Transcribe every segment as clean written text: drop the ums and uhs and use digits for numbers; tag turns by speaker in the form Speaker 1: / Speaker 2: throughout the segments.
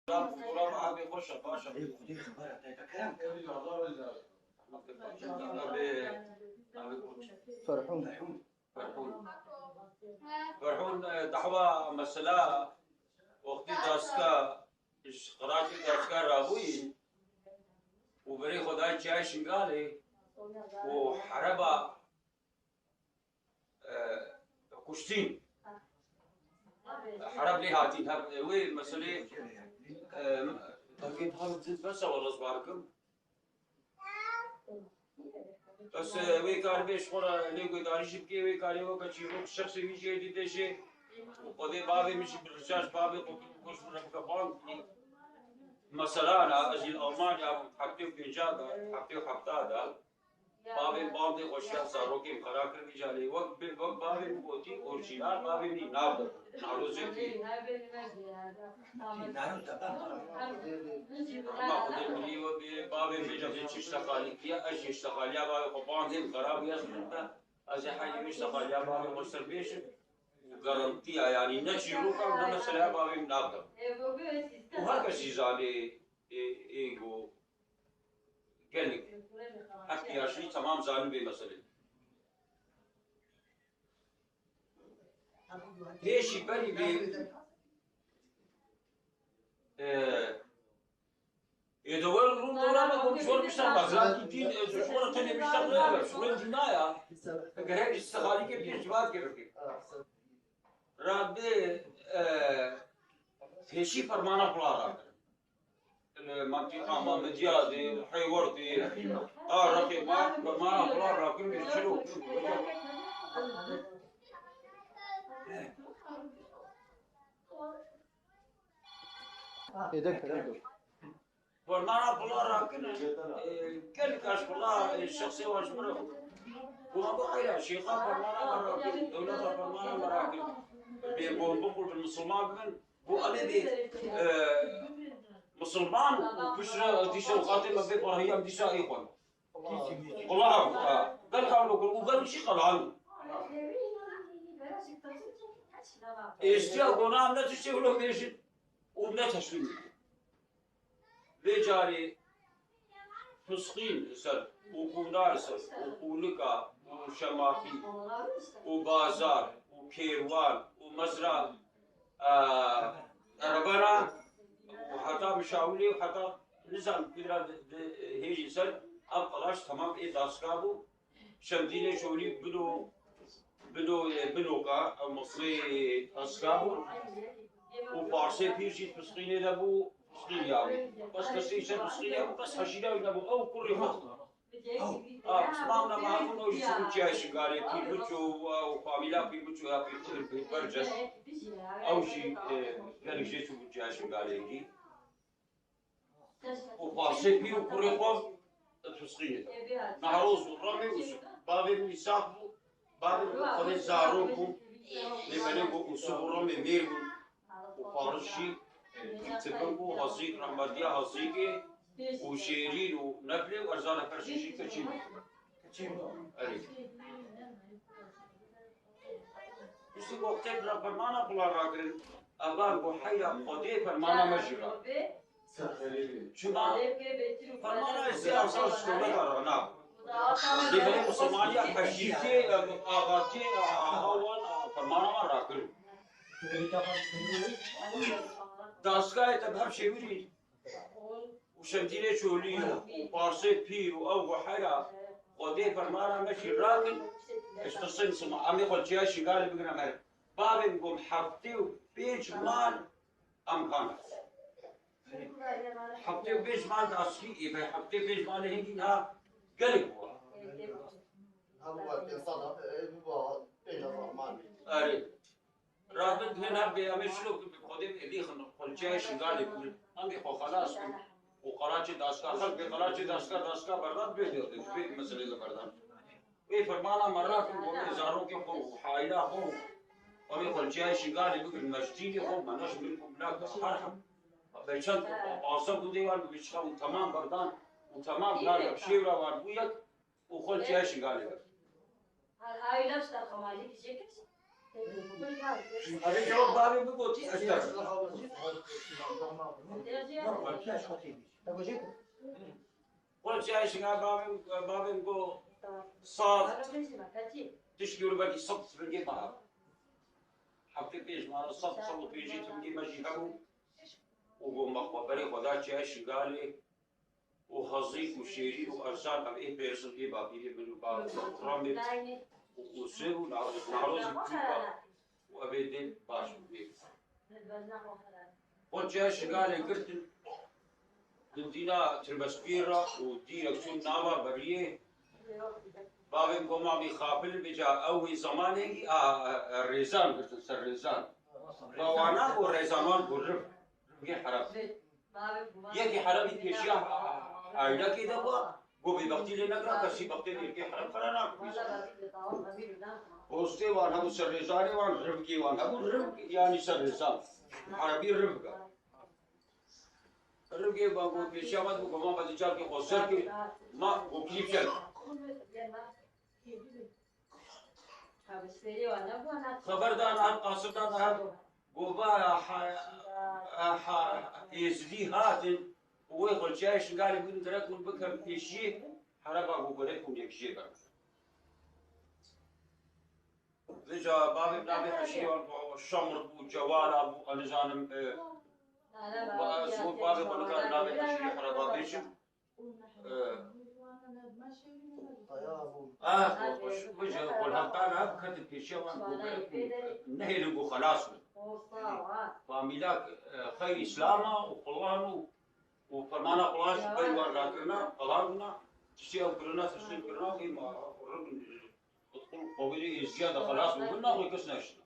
Speaker 1: والله ما بيخش باشا.
Speaker 2: دي خبر اعطيتك كلام.
Speaker 3: فرحون
Speaker 1: فرحون دحوا مسألة وقتی دستگاه قرارتی دستگاه رابوی و برای خدای چای شنگالی و حربا کشتین حرب لی هاتین وی مسئله تاكيد هذا زيد بس والله صباركم بس وي كان بيش خورا ليكو داريش بكي وي كان يوكا تشيروك شخصي ميشي دي دشي وقضي بابي مشي بالرشاش بابي كوش بربكا بانك مثلا انا اجي المانيا حبتي بنجادا حبتي حبتادا بابي بامدي خوشيا ساروكي خراكر بيجالي وقت بابي بوتي اورجينال بابي ني نابد ناروزي كي
Speaker 2: نارو تمام.
Speaker 1: ما قدر لي وبي بابي بيجا في تشتغل يا اجي اشتغل يا بابي بامدي خراب يا سنتا ازي حاجه بيشتغل يا بابي مستر بيش garantia يعني نجي روكا ونما سلام بابي نابد وهكذا زالي ايجو قالك حكي يا شيء تمام زانبي مثلا ليش يبني يدور الروم دورا بقول شو بيشتغل بزران كتير شو تاني بيشتغل شو الجناية غير استغالي كيف يجواد كيف رابع هشي فرمانة بلارا المنطقة مديا دي حيور دي رقي ما فرمانة بلارا كل يشيلوا فرمانة بلارا كل كاش بلا الشخصي واجبره وما بقى شيخا فرمانة مراكب دولة فرمانة مراكب بقول بالمسلمان من هو الذي مسلمان وبشرى ديشا الخاتم ما بين وهي ديشا ايقون والله قال حاولوا وقالوا شي قال اشتيا قنام لا تشتغلوا بيش ولا تشتغلوا بيجاري فسقين سر وكونار سر وكولكا وشماخي وبازار وكيروان ومزرعة ربنا وحتى مشاولي وحتى نظام كده هيجي سر خلاص تمام ايه داسكابو شمدينه شولي بنوكا مصري اسكابو وبارسي بيرجي بسقينه دابو سقيا بس كسيشه بسقيا بس حشيده دابو او كل خط اسمعنا معكم ويشوفوا جايش قال بيلبشوا وفاميلا بيلبشوا يا بيرجس او شيء كان يشوفوا جايش قال يجي وبارسي بيو كل خط تسقيه نهروز ورمي بابي ميساقو بابي خلي زاروكو لبنيكو وسبورو ميرو وفارشي تبقوا هزيك رحمدية هزيكي وشيرين ونبلي وارزانا فرشيشي كتشيمو أريد بس وقتي بلا فرمانا بلا راكرين أبان بحيا قدي فرمانا مجرى شما فرمانا السياسة شكولة رانا لبني مسلمانيا حشيتي آغاتي آهوان فرمانا ما راكرين داسكاي تبهم شيوري وشمدينه شولي وبارسي بير او حيا ودي فرمانا ماشي راكن استصين سما امي قلت يا شغال بقنا مال بابي نقوم حبتي بيج مان ام كان حبتي بيج مان داسكي اي حبتي بيج مان هيك ها قلب
Speaker 4: هو صدق هو بين الرحمن
Speaker 1: اري رابط هنا بيعمل شنو بقدم اللي قلت يا شغال يقول امي خلاص وقراچه داسکا خلق به قراچه داسکا بردان بيدو في مسألة بردان اي فرمانا مرات کو هزاروں کے کو حائلہ ہو اور یہ خلچہ شگال بك المسجد هو مناش منكم لا حرم بيشان اعصاب ديوان بيشخم تمام بردان وتمام لا شيرا واربويك وخلچہ شگال
Speaker 5: هاي نفس القمالي في جيكت
Speaker 1: أبي جواب بابي بقولتي أشتغل. قلت يا شيخ بابي بقول صاد تشكي بدي صد في الجبهة. حبيت بيج ما صد صد في جيت بدي ماشي هم وقوم مخبري خدات يا شيخ قال لي وخزيك وشيري وأرسال أم إيه بيرسل إيه بابي من باب رامي وسيرو نعرض بتوبا وأبيدين باش بيه. قلت يا شيخ قال لي قلت دينا تربسبيرا وديركسيون ناوا بريه بابن قوما بيخابل بجا أول زمانه الريزان قلت سر ريزان فوانا والريزانان قرب يجي حرب يجي حرب يتشيا عيدا كده بوا قوبي بقتي لنا كذا كسي بقتي يجي حرب كرانا وستي وان هبو سر ريزان وان ربكي وان هبو رب يعني سر ريزان عربي ربكا ربكي بانقول بيشيا ما تبغى ما بدي جالك وصل كي ما وكيفشل خبردار عن قاصدان هذا قبا يزدي هاتن ويقول جايش قال يقول درك بكم في شيء حربا وقريكم يكشي بقى رجع بابي بنابي حشيون والشمر والجوال ابو الجانم سوق بابي بنقال بنابي حشي حربا بيشم وجه والهبطان هذا كتب في شوان نهي لقو خلاص فاميلاك خير إسلاما وقلانو وفرمانا قلاش بيوان راكرنا قلاننا تشيء كرنا تشيء كرنا في ما تدخل قوي زيادة خلاص وقلنا ويكسنا شنا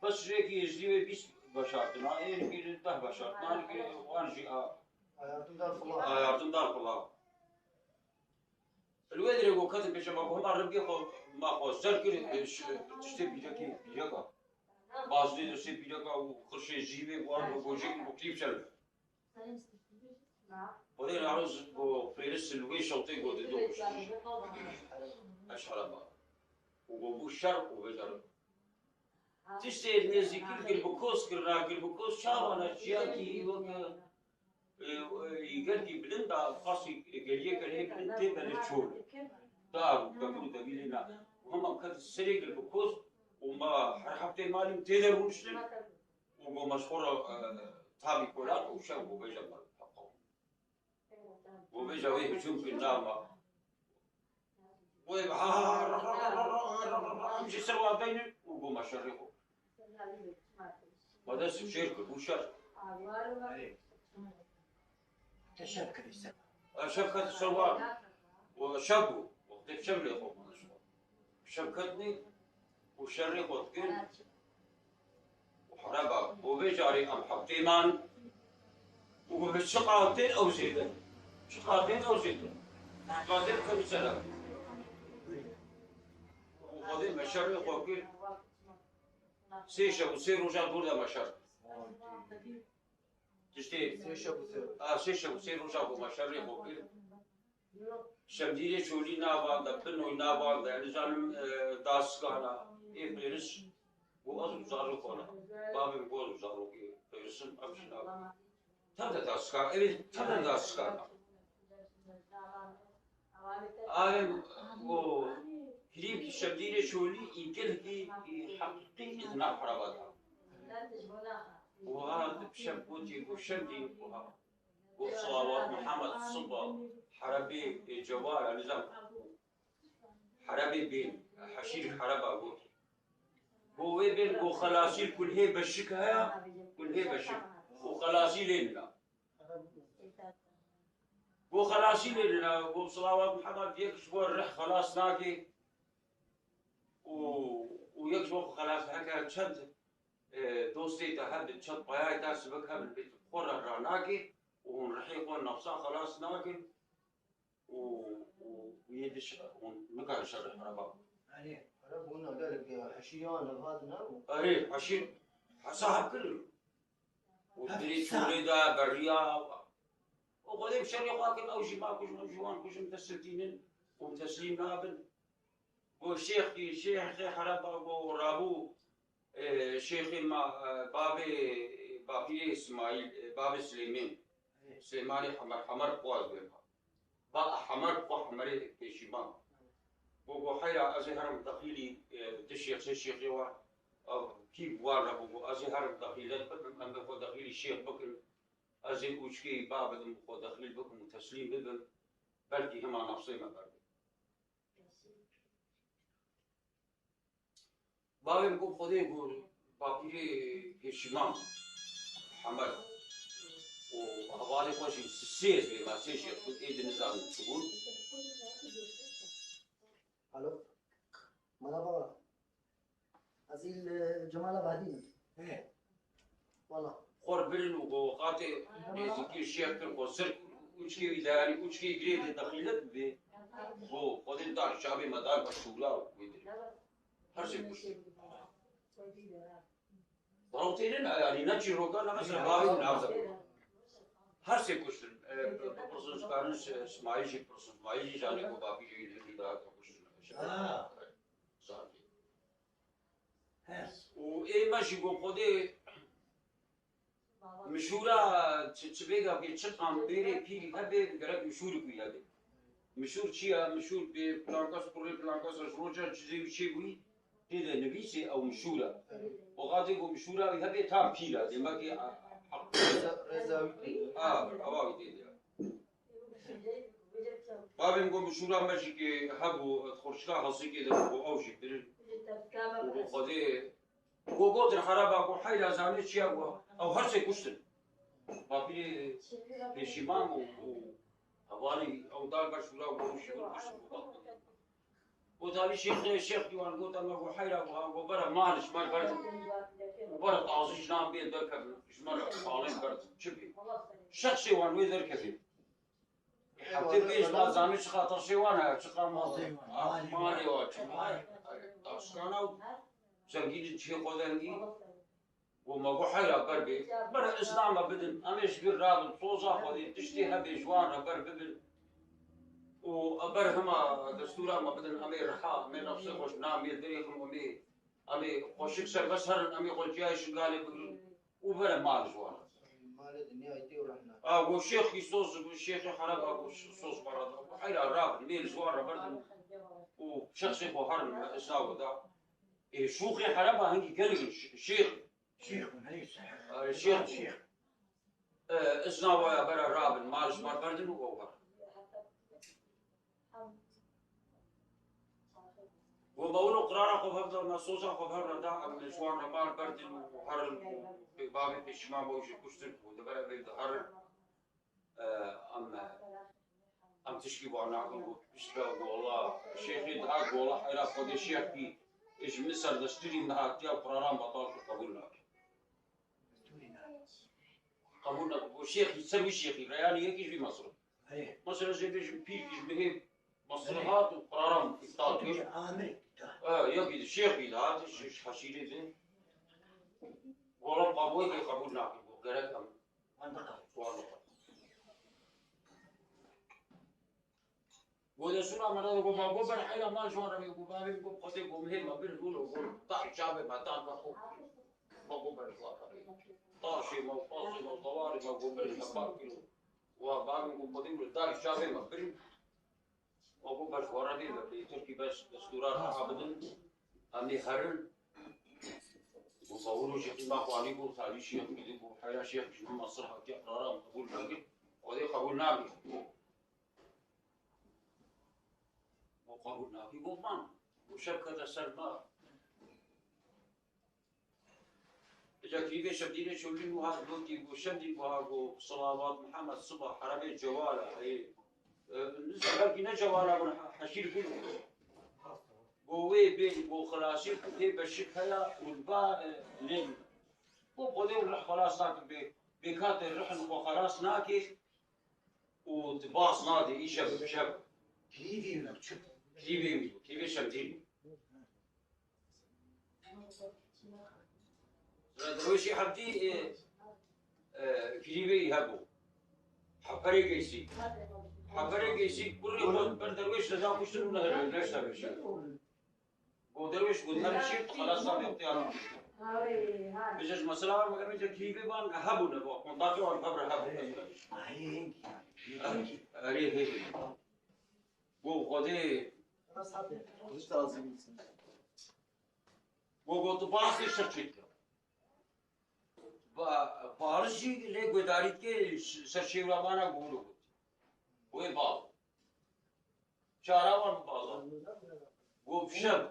Speaker 1: بس هيك يزيد بيس بشرتنا إيه نقول انتهى بشرتنا نقول وانجي يعطون دار الله الوادر يقول كاتب بيشما هم ربي ما خو سركل تشتي بيجاكي بيجاكا بعض تشتي بيجاكا وخرشي جيبي وارد وجيك وكيف شل وده نعرض وفيرس الويش شوطي قد دوش أشهر ما وبو شر وبجر تشتي نزيك البكوس كرنا البكوس شابنا شياكي وك يقدي بلندا قاسي قليه قليه بلنتي بلشول دار بقول دبيلنا وهم كانت السريق البكوس وما حرحبتي مالي متدر ونشل ومشهورة تابي كولات وشاب وبيجا وبيجا ويه بشوف النامة ويمشي سوا بيني وقوم أشرحه وهذا شركة وشر
Speaker 2: شبكة السبب
Speaker 1: شبكة السواد وشبو وقت شمل يخوف شبكتني وشرق وتقل وحربا وبيجاري أم حبتيمان وبالشقاطين أو زيدا شقاطين أو زيدا شقاطين كم سنة وقضي مشرق وقل سيشة وسير وجال بولا مشرق تشتي سيشة وسير وجال مشرق وقل شمدية شولي نابان دبنو نابان ده نزالم داس كانا إيه بيرس وأزم زارو كانا بابم بولو زارو كي بيرسم أمشنا تبدأ داس كانا إيه تبدأ داس كانا آلم و هريب كي شمدية شولي يمكن كي حقيقي إذنا حراباتها وهذا بشمبوتي وشمدي وصلوات محمد الصبا حربي جوار نظام حربي بين حشير حربا قول هو بين وخلاصي كل هي بشكها كل هي بشك وخلاصي لنا وخلاصي لنا وصلوات محمد يكشفوا الرح خلاص ناقي ويكشفوا خلاص هكا تشد دوستي تهدد تشد بياي تاسبكها من بيت قرر راناقي ونرحيق نفسها خلاص ناقل ويدش ونقع شر حربا.
Speaker 4: عليه حرب هنا قال لك حشيان هذا نعم.
Speaker 1: أيه حشير صاحب كله. ودريت ولدا بريا وقديم شر واكل أو شيء ما كوش جوان كوش متسلتين ومتسلين نابل. والشيخ شيخ حربا ورابو شيخي ما بابي اسماعيل بابي سليمان سليماني حمر قواز بيبها بقى حمر حمري بشيمان بوجو حيرا أزهر دخيلي الشيخ يوا كيف وارا بوجو أزهر دخيلات بدل أن بكو دخيلي الشيخ بكر أزي وشكي باب بدل بكو دخيل بكر متسليم بدل بلكي هما نفسي ما بردي بابي بكو خدي يقول بابي بشيمان حمر وحوالي خوشي سيس بما سيش يقول إيد النظام تقول
Speaker 3: الو مرحبا أزيل جمال بعدين
Speaker 2: ايه
Speaker 3: والله
Speaker 1: خور بلن وقاتي نزكي الشيخ القصر وشكي إداري وشكي جريد دخيلت بي هو خدين دار شعبي مدار بشولا ويدري هرسي كش ضروتين يعني نجي روكان مثلا بابي نعزب هرسي كش بروسس كارنس اسماعيل بروسس اسماعيل جاني کو بابي جي إدارة كش
Speaker 2: اه
Speaker 1: صار
Speaker 2: ها
Speaker 1: وإيه ماشي کو خدي مشورة تبيعها بيتشقام بيري بيري هبي قرب مشور كويا مشور شيء مشور ببلانكاس كوري بلانكاس روجا جزء شيء وي هذا نبيسي أو مشورة وغادي يقول مشورة هبي تام بيلا لما كي حق
Speaker 4: رضاوي
Speaker 1: أواعي دي بابي نقول مشورة ماشي كي حبوا خرجنا خاصي كده وأوجي بير وخدي وقوت الحرابة وحيلا زاني شيء أو هرسي كشتن بابي بشيمان وحوالي أو دار بشورا وشيول كشتن وتالي شيخ ديوان قوت أنا وحيلا وبرا مالش مال برد وبرا تعزيش نام بين ذكر شمال حالين برد شبي شخصي وان ويذر كثير حتى بيش ما زانيش خاطر شيوانا شقا مالي واتش تاسكانا سنجيد شيء قدرني وما بحيرة بربي برا إسلام بدن أمش بالراب صوصة خدي تشتيها بجوان بربي وأبر هما دستورا ما بدن أمي رحاء من نفسه خوش نام يدريهم أمي خوش يكسر بس هرن أمي خوش جايش قالي بقول وبرا مال جوان
Speaker 4: مال الدنيا يتي ورحنا
Speaker 1: والشيخ يصوص والشيخ حرب صوص برا بحيرة راب ميل جوان بردن وشخصي خو هرن إسلام ده شوخي حربها هنجي قال شيخ
Speaker 2: شيخ وليس
Speaker 1: شيخ
Speaker 2: شيخ
Speaker 1: اسنا برا رابن مالش مال بردن وغوغر وبقولوا قرارة خبرنا نصوصا خبرنا دا من شوار مال بردن وحرن في بابي في الشمال بوش كشتن ودبر بيد حرن أم تشكي بعنا بشكا والله شيخي دعاك والله حيرا خد الشيخ في إيش مصر دستوري من هاتيا قرارا بطال قبولنا قبولنا والشيخ يسمي شيخي رياني يجي في مصر
Speaker 2: ايه
Speaker 1: مصر زي بيش بيجي بهم مصلحات وقرارا إبطال
Speaker 2: عامل
Speaker 1: يجي الشيخ إذا هذا الشيخ حشيري ذي والله قبولي قبولنا وقرأت أم
Speaker 2: منطقة
Speaker 1: سؤال وده سنا مرة يقول ما قبل حيا ما شو أنا يقول ما بيقول قصدي يقول هي ما بيقول يقول طاح شعبي ما طاح ما قبل طاشي ما طاشي ما طواري ما قبل شباب كيلو وبعد يقول قصدي يقول طاح شعبي ما بيقول ما قبل شو أنا بيقول تركي بس دستورات عبدن أمي هرن وصوروا شيخ ما قالي يقول ثاني شيخ يقول حيا شيخ شو مصر هتي قرارا قبول ناقي وده قبول ناقي وقبولنا في بوطان وشبكة السلمى إذا كيف شبدينا شولين وهذا دوتي وشمدي وهذا صلوات محمد الصبح حرمي جواله أي نزل لكن جواله من حشير كله قوي بين وخلاصي كده بشكلها والباء لين وقديم خلاص ناكل بكات الرحل وخلاص ناكل وتباص نادي إيش بشب
Speaker 2: كيفي ونكتب
Speaker 1: كيفي شمتين درويشي حبدي كيفي يهبو حبري قيسي كل يوم بردرويش لذا مشترون ليش تبشي ودرويش قلنا الشيء خلاص صار اختيار بجاش مثلا ما كان كيف بان هبوا نبوا منطقة والقبر هبوا
Speaker 2: هيك
Speaker 1: أريه هيك وقدي
Speaker 3: راس حاطين
Speaker 1: وقلت باصي شرشيت بارشي اللي قداريت كي شرشي ولا ما أنا بقوله وين باص شارع باص وبشب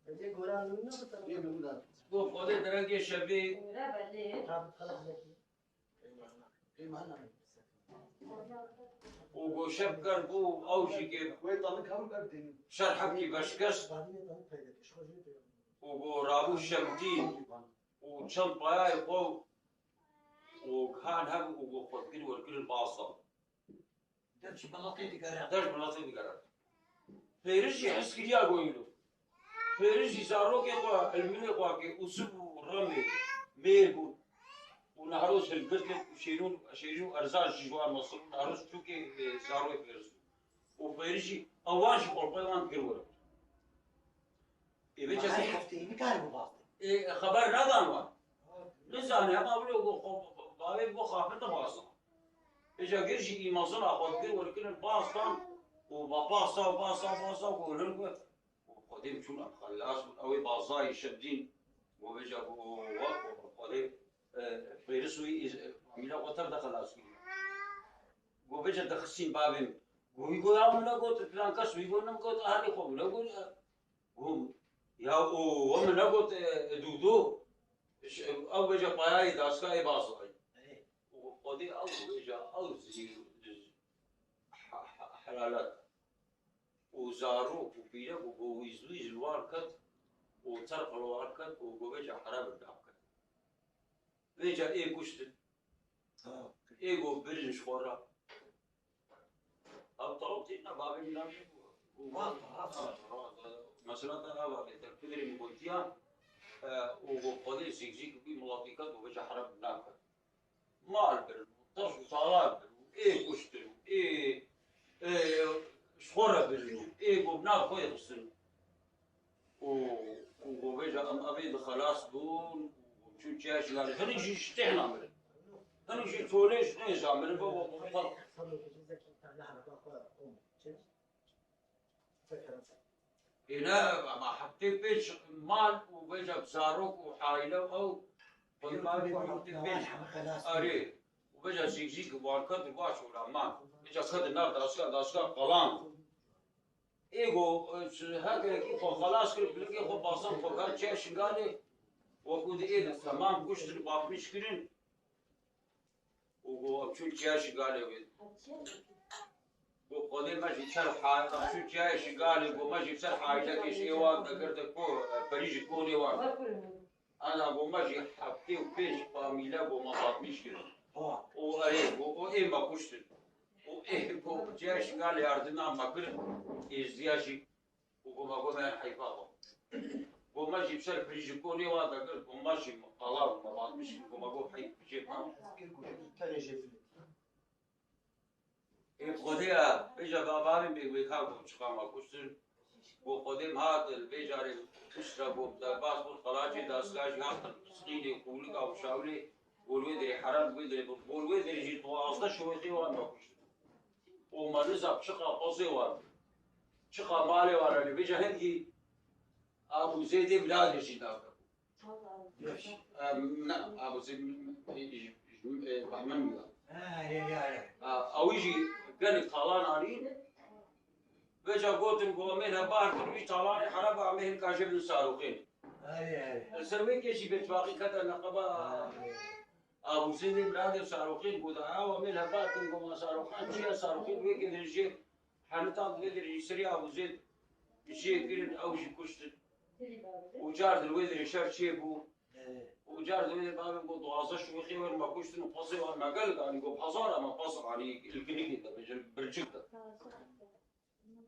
Speaker 3: بدي قران منه
Speaker 1: وقدي درجة شبي
Speaker 3: رابط خلاص لك
Speaker 1: وشب كربو أو شيء كيف شرحك كي بشكش ورابو شمتين وشل بايا يقو وكان هم وخذين والكل الباصة
Speaker 2: درش بلاطي تقرا
Speaker 1: داش مناطق بقرار فيرجي يحس كي يقولوا فيرجي صاروك يقوا المني قواكي وسب رمي ميل ونهروس القتل وشيلون أرزاق جوان مصر نهروس شوكي صاروك فيرجي وفيرجي أواش قربان كيرور
Speaker 2: هاي
Speaker 1: يبي
Speaker 2: حفتين كان بلاطي
Speaker 1: خبر ندان لساني هذا بقول بابي بخاف انت باصا اجا قرشي يمصن اخذ كل ولكن الباصا وباصا وهلقوا وقديم شو خلاص او باصا يشدين وبيجا وقديم فيرسوي ميلا وتر دخل اسكي وبيجا دخسين بابي ويقول يا من قلت فلان كسو يقول نم قلت اهلي خو نقول هم يا ومن قلت دودو او بيجا باي داسكا باصا وقدي أو إجا أو زي حلالات وزاروك وبيلا ويزوي الواركت وترق الواركت وبيجا حرام الدعكت بيجا إيه كشت إيه جو برنش خورا أو طلبتي نبابي من مثلا أنا بابي تكفيري مقولتيا وقدي زيك بملاطيكات وبيجا حرام الدعكت مال برن طرف صالات برن إيه كشتن إيه شخورة برن إيه قبنا خوي غسن وبيجا أبيض خلاص دون وشو جاش قال هني شي شتحنا من هني شي توليش نيزا من بابا هنا ما حطيت بيش مال وبيجا بزاروك وحايلة أو ما حطيت بيش أري وبيجا زيك واركض باش ولا ما بيجا خد النار داسكا قلان إيجو هذا كيف خلاص كل بلقي خو باصم فقال شيء قالي وقود إيه تمام قشت الباب مشكلين وشو شيء قالي وقودي ماشي شرحة شو شيء قالي وماشي شرحة إذا كيش إيوان ذكرت كو بريج كون إيوان أنا وماشي حبتي وبيش فاميلا وما باب مشكلة وإيه ما قشت وإيه كو جاش قالي أردنا ما كل إزدياشي وما قوم حيفاهم وماشي بسر بريج كون إيوان ذكرت وماشي قلاب ما باب مشكلة وما قوم حي بشيء ما خوديا بيجا بابامي بيخاف شقام كوستر وقديم هذا البيجاري كشرب وبدباس والخلاجي داسكاج ياخذ سقيلي وقولك او شاولي والويدري حرام والويدري جيت واصلا شو يقيوان ما كشر وما نزب شقا قصيوان شقا مالي وانا اللي بيجا هندي ابو زيد بلاد جينا ابو زيد من او يجي قال طالان علي بيجا قلت لكم منها بار تروي طالان حرب عمهم كاشف الصاروخين السروي كيشي بتواقي كذا نقبا ابو زيد بلاد الصاروخين بودا ومنها بار تنقوم صاروخان شيء صاروخين ويك الرجال حنطان ويدر يسري ابو زيد شيء كيرن او شيء كشت وجار الويدر شاف شيء بو وجار ذي بابي بود وازش وخي ور ما كوشت نقصي وما قال يعني جو بحصاره ما قصر يعني الكنيكي ده برجكته